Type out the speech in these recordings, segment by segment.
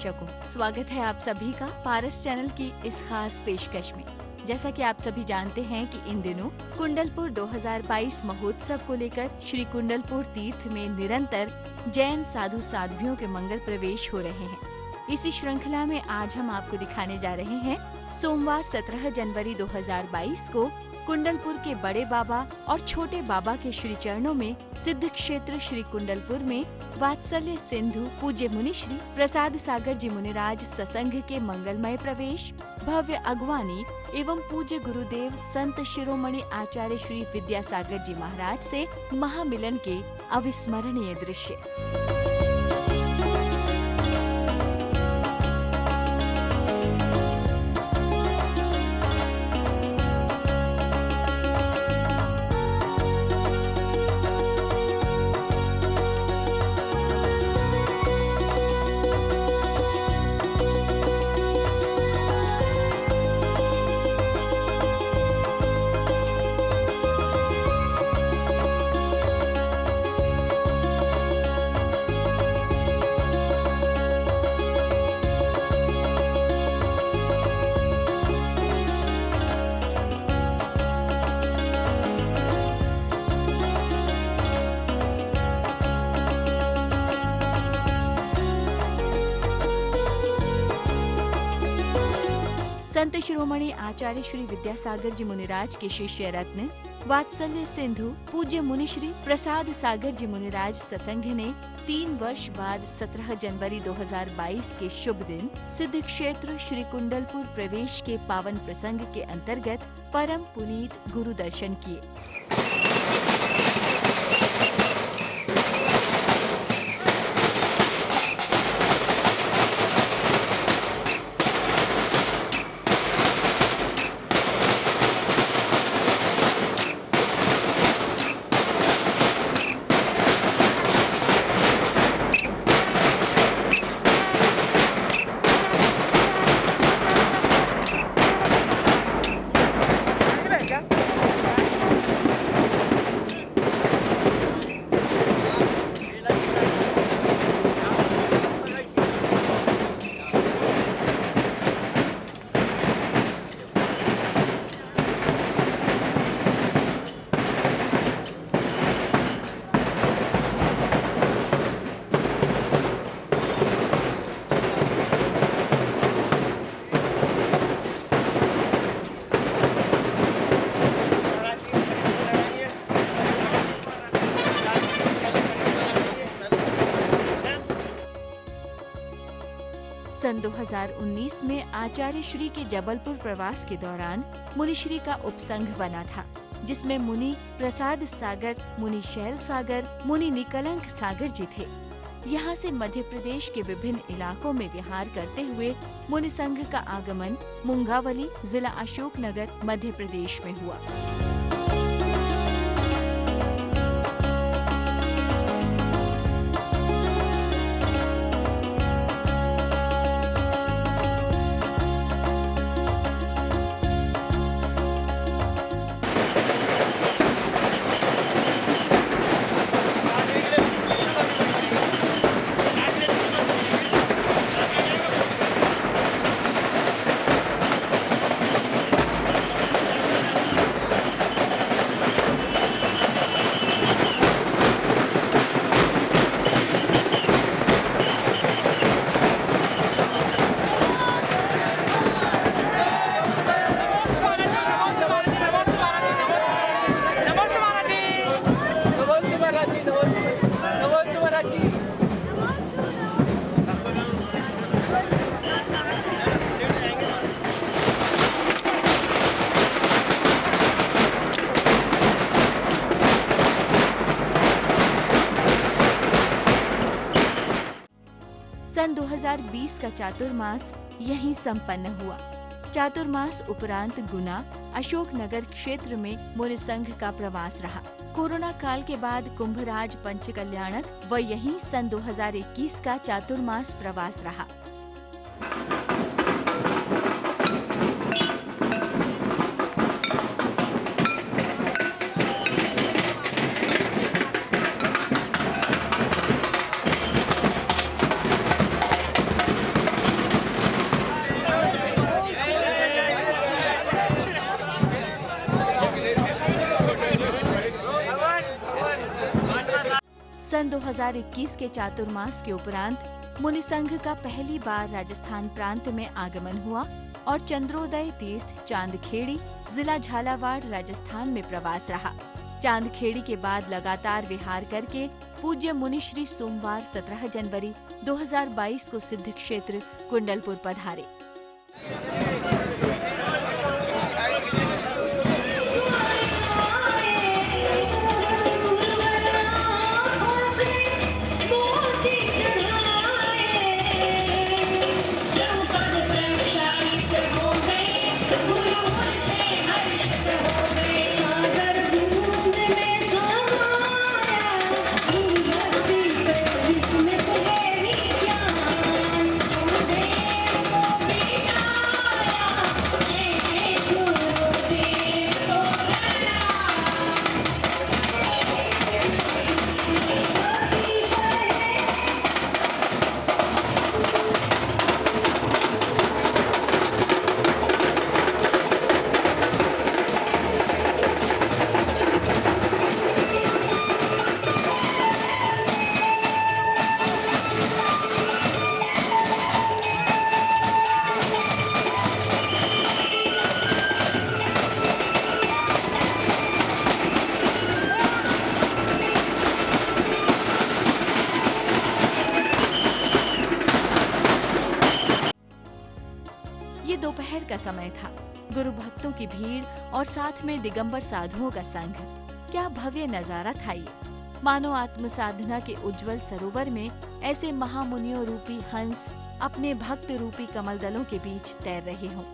दर्शकों, स्वागत है आप सभी का पारस चैनल की इस खास पेशकश में। जैसा कि आप सभी जानते हैं कि इन दिनों कुंडलपुर 2022 महोत्सव को लेकर श्री कुंडलपुर तीर्थ में निरंतर जैन साधु साध्वियों के मंगल प्रवेश हो रहे हैं। इसी श्रृंखला में आज हम आपको दिखाने जा रहे हैं सोमवार 17 जनवरी 2022 को कुंडलपुर के बड़े बाबा और छोटे बाबा के श्री चरणों में सिद्ध क्षेत्र श्री कुंडलपुर में वात्सल्य सिंधु पूज्य मुनि श्री प्रसाद सागर जी मुनिराज ससंघ के मंगलमय प्रवेश, भव्य अगवानी एवं पूज्य गुरुदेव संत शिरोमणि आचार्य श्री विद्यासागर जी महाराज से महामिलन के अविस्मरणीय दृश्य। संत शिरोमणि आचार्य श्री विद्यासागर जी मुनिराज के शिष्य रत्न वात्सल्य सिंधु पूज्य मुनि श्री प्रसाद सागर जी मुनिराज ससंघ ने 3 वर्ष बाद 17 जनवरी 2022 के शुभ दिन सिद्ध क्षेत्र श्री कुंडलपुर प्रवेश के पावन प्रसंग के अंतर्गत परम पुनीत गुरु दर्शन किए। सन 2019 में आचार्य श्री के जबलपुर प्रवास के दौरान मुनि श्री का उपसंघ बना था, जिसमें मुनि प्रसाद सागर, मुनि शैल सागर, मुनि निकलंक सागर जी थे। यहाँ से मध्य प्रदेश के विभिन्न इलाकों में विहार करते हुए मुनि संघ का आगमन मुंगावली, जिला अशोकनगर, मध्य प्रदेश में हुआ। सन 2020 का चातुर्मास यहीं संपन्न हुआ। चातुर्मास उपरांत गुना, अशोकनगर क्षेत्र में मुनि संघ का प्रवास रहा। कोरोना काल के बाद कुंभराज पंचकल्याणक व यहीं सन 2021 का चातुर्मास प्रवास रहा। सन 2021 के चातुर्मास के उपरांत मुनि संघ का पहली बार राजस्थान प्रांत में आगमन हुआ और चंद्रोदय तीर्थ चांदखेड़ी, जिला झालावाड़, राजस्थान में प्रवास रहा। चांदखेड़ी के बाद लगातार विहार करके पूज्य मुनिश्री सोमवार 17 जनवरी 2022 को सिद्ध क्षेत्र कुंडलपुर पधारे। ये दोपहर का समय था। गुरु भक्तों की भीड़ और साथ में दिगंबर साधुओं का संग। क्या भव्य नजारा था ये। मानो आत्म साधना के उज्जवल सरोवर में ऐसे महामुनियों रूपी हंस अपने भक्त रूपी कमल दलों के बीच तैर रहे हों।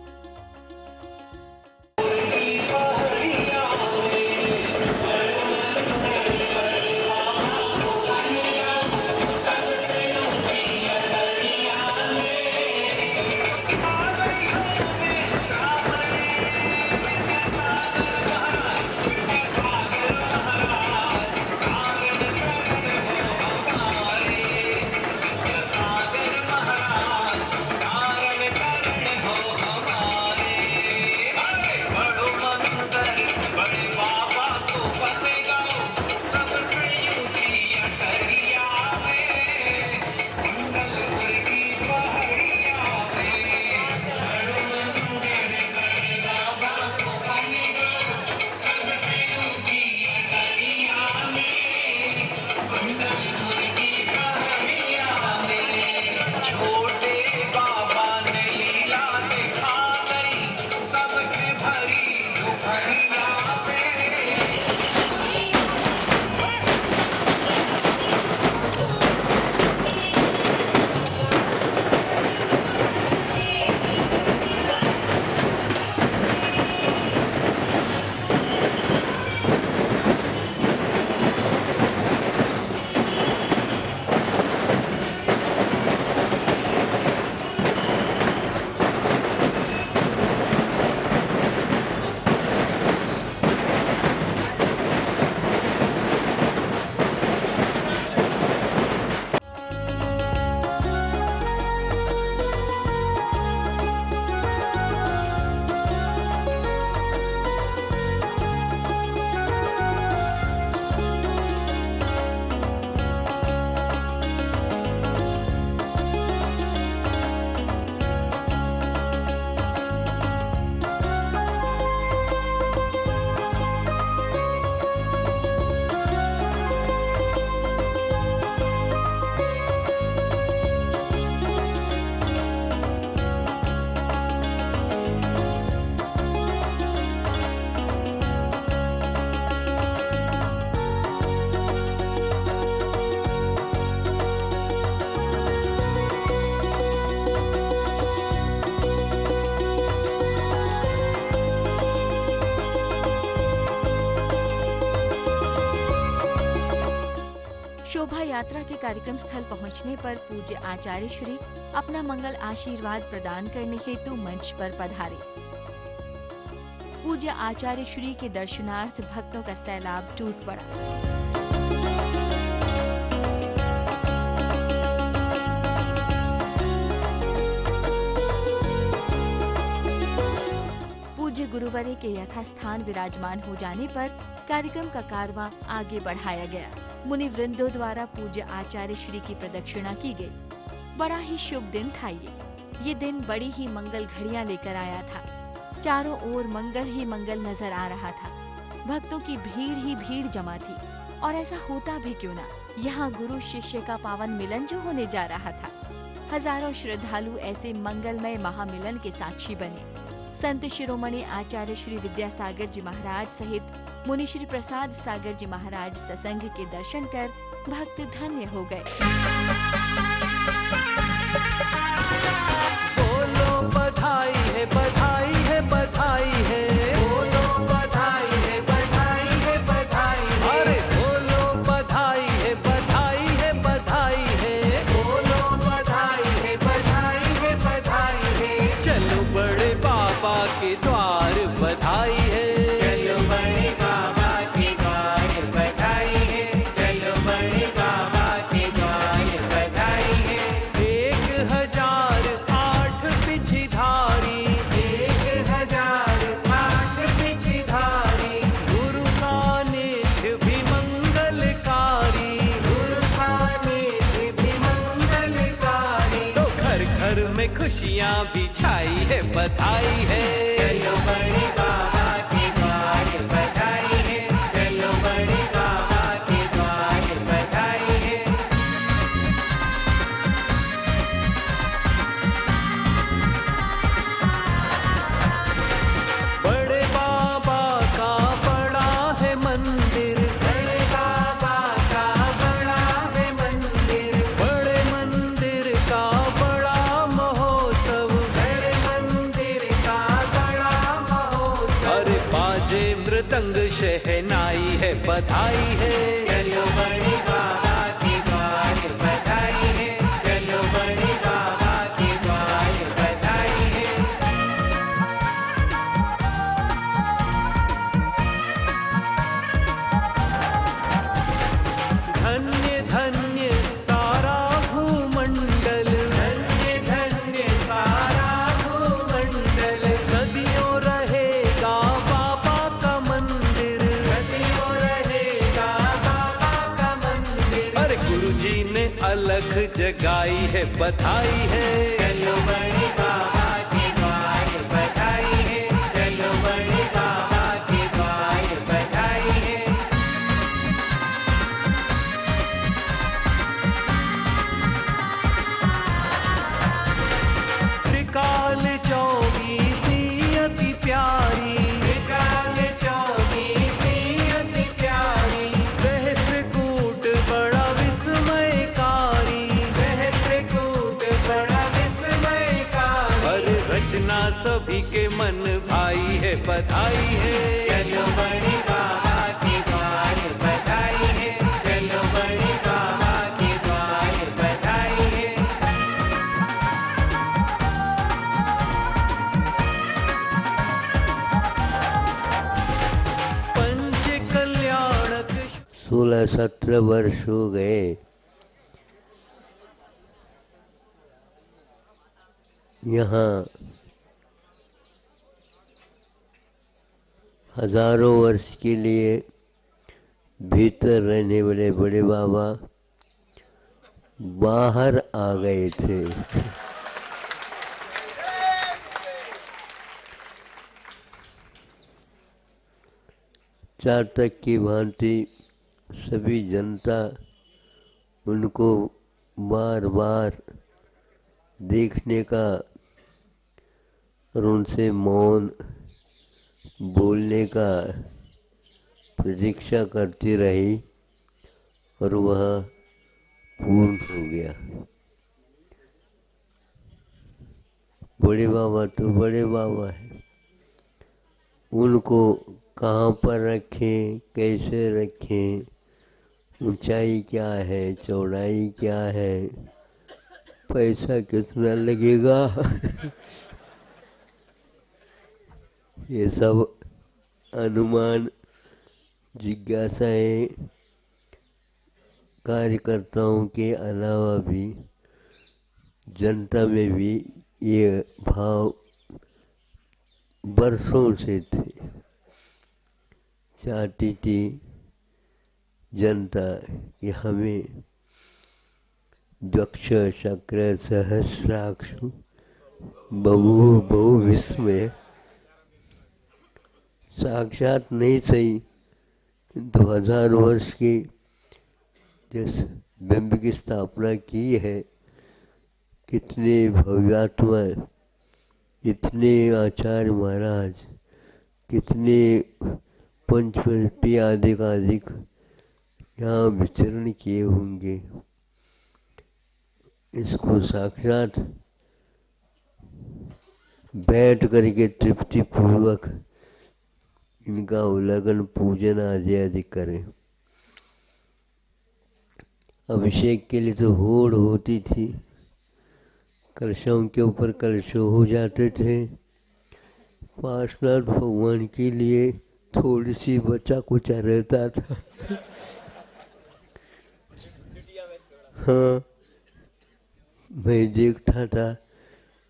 शोभा यात्रा के कार्यक्रम स्थल पहुंचने पर पूज्य आचार्य श्री अपना मंगल आशीर्वाद प्रदान करने हेतु मंच पर पधारे। पूज्य आचार्य श्री के दर्शनार्थ भक्तों का सैलाब टूट पड़ा। पूज्य गुरुवरे के यथास्थान विराजमान हो जाने पर कार्यक्रम का कारवां आगे बढ़ाया गया। मुनि वृंदों द्वारा पूज्य आचार्य श्री की प्रदक्षिणा की गई। बड़ा ही शुभ दिन था ये दिन बड़ी ही मंगल घड़ियां लेकर आया था। चारों ओर मंगल ही मंगल नजर आ रहा था। भक्तों की भीड़ ही भीड़ जमा थी। और ऐसा होता भी क्यों ना, यहाँ गुरु शिष्य का पावन मिलन जो होने जा रहा था। हजारों श्रद्धालु ऐसे मंगलमय महामिलन के साक्षी बने। संत शिरोमणि आचार्य श्री विद्यासागर जी महाराज सहित मुनि श्री प्रसाद सागर जी महाराज सत्संग के दर्शन कर भक्त धन्य हो गए। बोलो बधाई है, बधाई है, बधाई है। बोलो बधाई है, बधाई है, बधाई है। अरे बोलो बधाई है, बधाई है, बधाई है। बोलो बधाई है, बधाई है, बधाई है। चलो बड़े बाबा के द्वार बधाई है। चलो बड़े बाबा के द्वार बधाई है। चलो बड़े बाबा के द्वार बधाई है। 1008 पिछधारी, 1008 पिछधारी। गुरु सानिध्य भी मंगलकारी, गुरु सानिध्य भी मंगलकारी। तो घर घर में खुशियाँ भी छाई है, बधाई है। चलो बड़े बाबा के द्वार बधाई है। चलो बड़े बाबा के द्वार बधाई है। बड़े बाबा का बड़ा है मंदिर, बड़े बाबा का बड़ा है मंदिर। बड़े मंदिर का बड़ा महोत्सव, बड़े मंदिर का बड़ा महोत्सव। अरे बाजे मृदंग शहनाई है, बधाई है। चलो बड़े बाबा के द्वार बधाई है। चलो बड़े बाबा के द्वार बधाई है। धन्य धन्य सारा भूमंडल, धन्य धन्य सारा भूमंडल। सदियों रहेगा बाबा का मंदिर, सदियों रहेगा बाबा का मंदिर। अरे गुरु जी ने अलख जगाई है, बधाई है। चलो बड़े बाबा के द्वार बधाई है। चलो बड़े बाबा के द्वार बधाई है। त्रिकाल चौबीसी अति प्यारी, त्रिकाल चौबीसी अति प्यारी। सहस्त्रकूट बड़ा विस्मयकारी, सहस्त्रकूट बड़ा विस्मयकारी। हर रचना सभी के मन भाई है, बधाई है। चलो बड़े बाबा के द्वार बधाई है। चलो बड़े बाबा के द्वार बधाई है। पंच कल्याणक 16-17 वर्ष हो गए। यहाँ हजारों वर्ष के लिए भीतर रहने वाले बड़े बाबा बाहर आ गए थे। चातक की भांति सभी जनता उनको बार बार देखने का और उनसे मौन बोलने का प्रतीक्षा करती रही और वह पूर्ण हो गया। बड़े बाबा तो बड़े बाबा है, उनको कहाँ पर रखें, कैसे रखें, ऊंचाई क्या है, चौड़ाई क्या है, पैसा कितना लगेगा ये सब अनुमान जिज्ञासाएं कार्यकर्ताओं के अलावा भी जनता में भी ये भाव बरसों से थे। चाहती थी जनता कि हमें दक्ष शक्र सहस्राक्ष बहु बहु विस्मय साक्षात नहीं सही 2000 वर्ष की जिस बिंब की स्थापना की है, कितने भव्यात्मा, इतने आचार्य महाराज, कितने पंचवटी आदिक यहाँ विचरण किए होंगे। इसको साक्षात बैठ करके तृप्ति पूर्वक इनका उल्लंघन पूजन आदि आदि करें। अभिषेक के लिए तो होड़ होती थी, कलशों के ऊपर कलश हो जाते थे। पार्श्वनाथ भगवान के लिए थोड़ी सी बचा कुचा रहता था। हाँ, मैं देखता था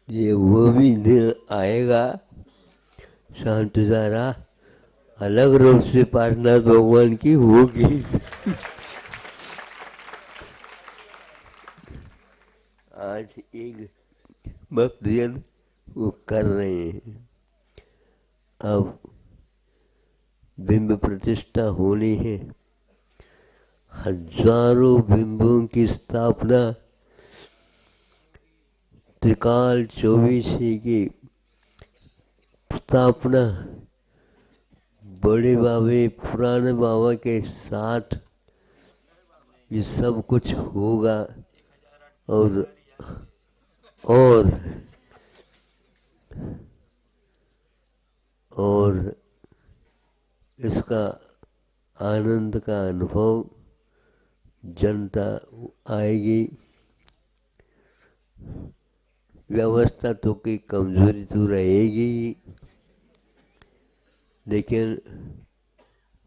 ये वो भी दिन आएगा शांतधारा अलग रूप से पार्श्वनाथ भगवान की होगी। आज एक भक्तजन वो कर रहे हैं। अब बिंब प्रतिष्ठा होनी है, हजारों बिंबों की स्थापना, त्रिकाल 24 की स्थापना बड़े बाबे पुराने बाबा के साथ ये सब कुछ होगा। और और इसका आनंद का अनुभव जनता आएगी। व्यवस्था तो की कमजोरी तो रहेगी, लेकिन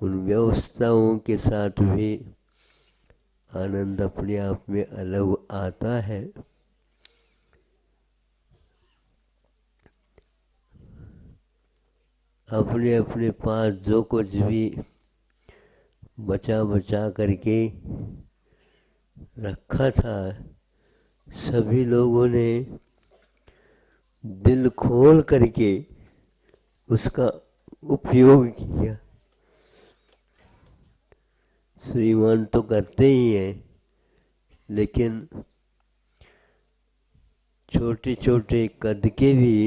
उन व्यवस्थाओं के साथ भी आनंद अपने आप में अलग आता है। अपने अपने पास जो कुछ भी बचा करके रखा था, सभी लोगों ने दिल खोल करके उसका उपयोग किया। श्रीमान तो करते ही हैं, लेकिन छोटे छोटे कद के भी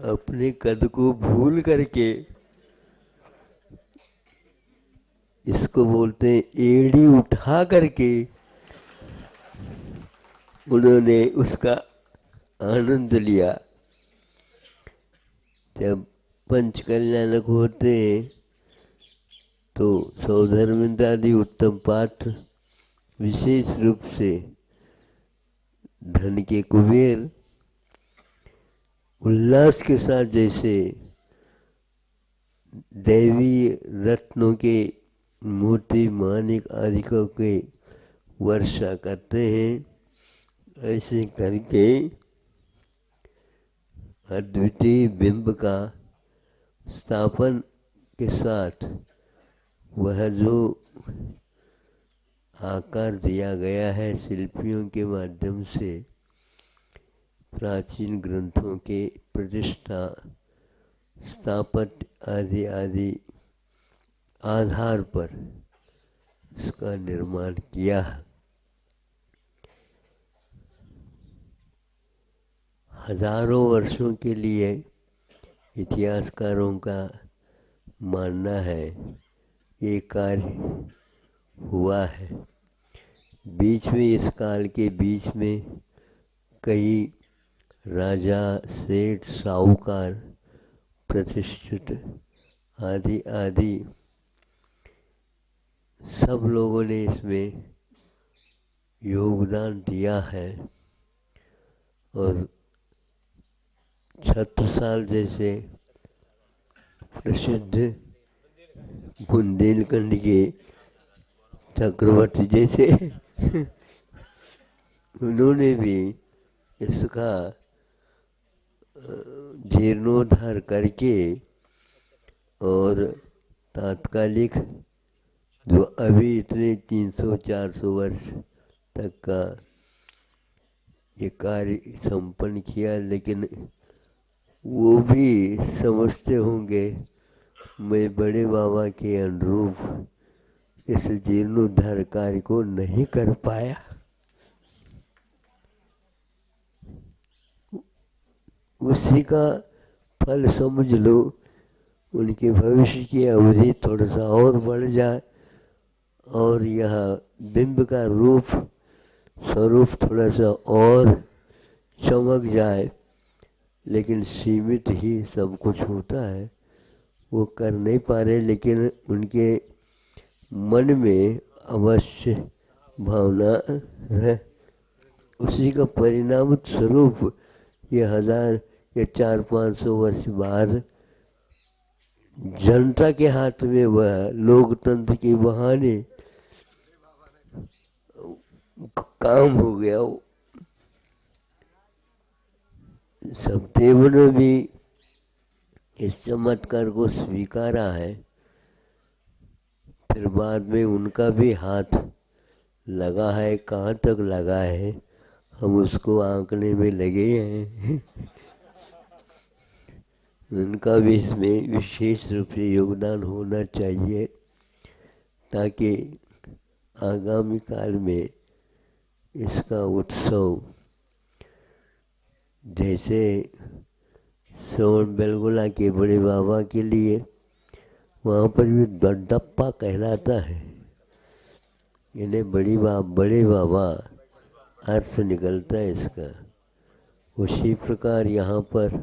अपने कद को भूल करके, इसको बोलते हैं एड़ी उठा करके, उन्होंने उसका आनंद लिया। जब पंच कल्याणक होते हैं तो सौधर्मिंद्र आदि उत्तम पाठ, विशेष रूप से धन के कुबेर उल्लास के साथ जैसे दैवी रत्नों के मोती मानिक आदि के वर्षा करते हैं, ऐसे करके अद्वितीय बिंब का स्थापन के साथ वह जो आकार दिया गया है शिल्पियों के माध्यम से, प्राचीन ग्रंथों के प्रतिष्ठा स्थापत्य आदि आदि आधार पर इसका निर्माण किया है। हजारों वर्षों के लिए इतिहासकारों का मानना है ये कार्य हुआ है। बीच में, इस काल के बीच में कई राजा, सेठ, साहूकार, प्रतिष्ठित आदि आदि सब लोगों ने इसमें योगदान दिया है। और छत्रसाल जैसे प्रसिद्ध बुंदेलखंड के चक्रवर्ती जैसे उन्होंने भी इसका जीर्णोद्धार करके और तात्कालिक जो अभी इतने 300-400 वर्ष तक का ये कार्य संपन्न किया, लेकिन वो भी समझते होंगे मैं बड़े बाबा के अनुरूप इस जीर्णोद्धार कार्य को नहीं कर पाया। उसी का फल समझ लो, उनके भविष्य की अवधि थोड़ा सा और बढ़ जाए और यह बिंब का रूप स्वरूप थोड़ा सा और चमक जाए, लेकिन सीमित ही सब कुछ होता है। वो कर नहीं पा रहे, लेकिन उनके मन में अवश्य भावना है। उसी का परिणाम स्वरूप ये 1000 या 400-500 वर्ष बाद जनता के हाथ में वह लोकतंत्र के बहाने काम हो गया। सब देवों ने भी इस चमत्कार को स्वीकारा है, फिर बाद में उनका भी हाथ लगा है। कहाँ तक लगा है हम उसको आंकने में लगे हैं। उनका भी इसमें विशेष रूप से योगदान होना चाहिए, ताकि आगामी काल में इसका उत्सव जैसे श्रवण बेलगोला के बड़े बाबा के लिए वहाँ पर भी दड्डप्पा कहलाता है। इन्हें बड़े बाबा अर्थ निकलता है इसका। उसी प्रकार यहाँ पर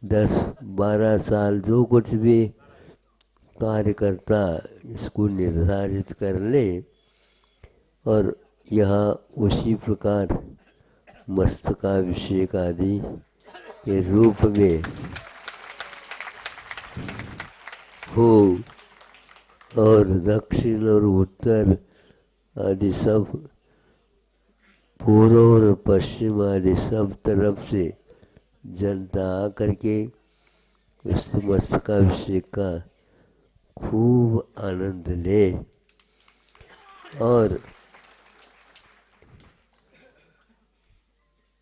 10-12 साल जो कुछ भी कार्यकर्ता इसको निर्धारित कर ले और यहाँ उसी प्रकार मस्तकाभिषेक आदि के रूप में हो और दक्षिण और उत्तर आदि सब, पूर्व और पश्चिम आदि सब तरफ से जनता आकर के इस मस्तकाभिषेक का खूब आनंद ले और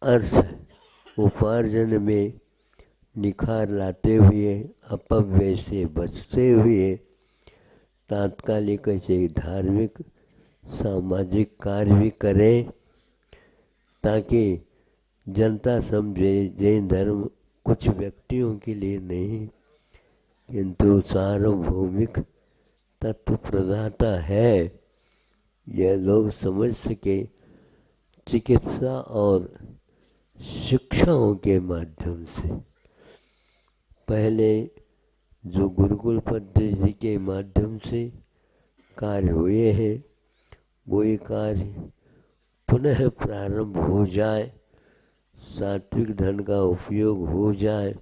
अर्थ उपार्जन में निखार लाते हुए अपव्यय से बचते हुए तात्कालिक ऐसे धार्मिक सामाजिक कार्य भी करें, ताकि जनता समझे जैन धर्म कुछ व्यक्तियों के लिए नहीं किंतु सार्वभौमिक तत्व प्रदाता है। यह लोग समझ सके चिकित्सा और शिक्षाओं के माध्यम से। पहले जो गुरुकुल पद्धति के माध्यम से कार्य हुए हैं वो ये कार्य पुनः प्रारंभ हो जाए, सात्विक धन का उपयोग हो जाए,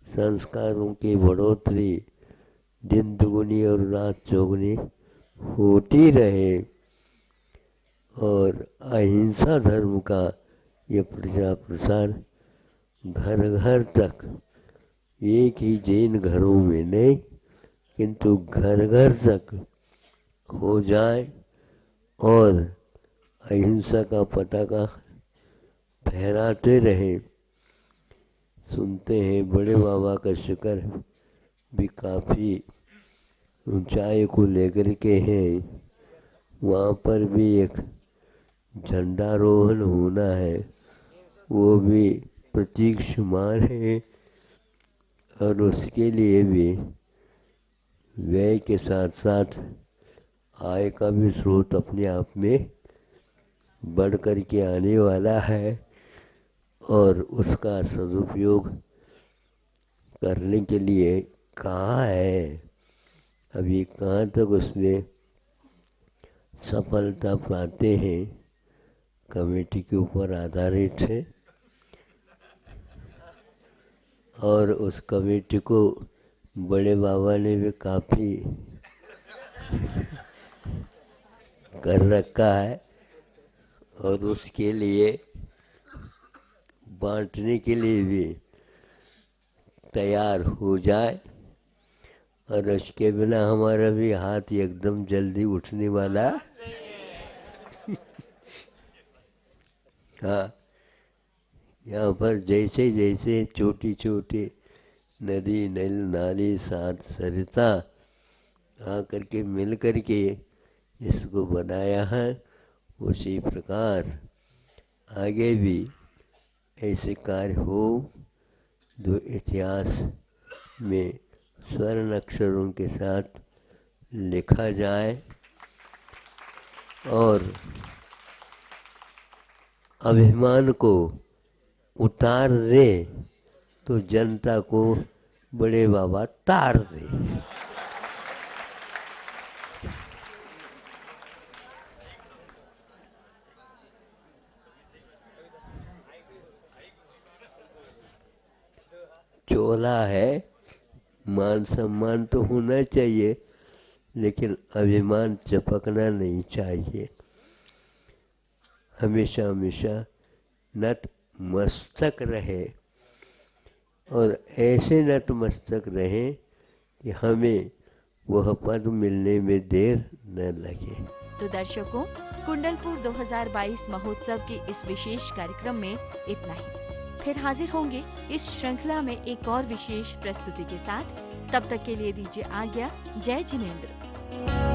संस्कारों की बढ़ोतरी दिन दुगुनी और रात चौगुनी होती रहे और अहिंसा धर्म का ये प्रचार प्रसार घर घर तक, एक ही जैन घरों में नहीं किंतु घर घर तक हो जाए और अहिंसा का पताका फहराते रहे। सुनते हैं बड़े बाबा का शिखर भी काफ़ी ऊंचाई को लेकर के हैं, वहाँ पर भी एक झंडारोहण होना है, वो भी प्रतीक्षमान है और उसके लिए भी व्यय के साथ साथ आय का भी स्रोत अपने आप में बढ़ कर के आने वाला है और उसका सदुपयोग करने के लिए कहाँ है, अभी कहाँ तक उसमें सफलता पाते हैं, कमेटी के ऊपर आधारित है और उस कमेटी को बड़े बाबा ने भी काफ़ी कर रखा है और उसके लिए बांटने के लिए भी तैयार हो जाए। और उसके बिना हमारा भी हाथ एकदम जल्दी उठने वाला हाँ, यहाँ पर जैसे जैसे छोटी छोटी नदी नल नाली साथ सरिता आकर के मिल कर के इसको बनाया है, उसी प्रकार आगे भी ऐसे कार्य हो जो इतिहास में स्वर्ण अक्षरों के साथ लिखा जाए और अभिमान को उतार दे तो जनता को बड़े बाबा तार दे। चोला है, मान सम्मान तो होना चाहिए, लेकिन अभिमान चपकना नहीं चाहिए। हमेशा हमेशा नत मस्तक रहे और ऐसे नत मस्तक रहे कि हमें वह पद मिलने में देर न लगे। तो दर्शकों, कुंडलपुर 2022 महोत्सव के इस विशेष कार्यक्रम में इतना ही। फिर हाजिर होंगे इस श्रृंखला में एक और विशेष प्रस्तुति के साथ। तब तक के लिए दीजिए आज्ञा। जय जिनेंद्र।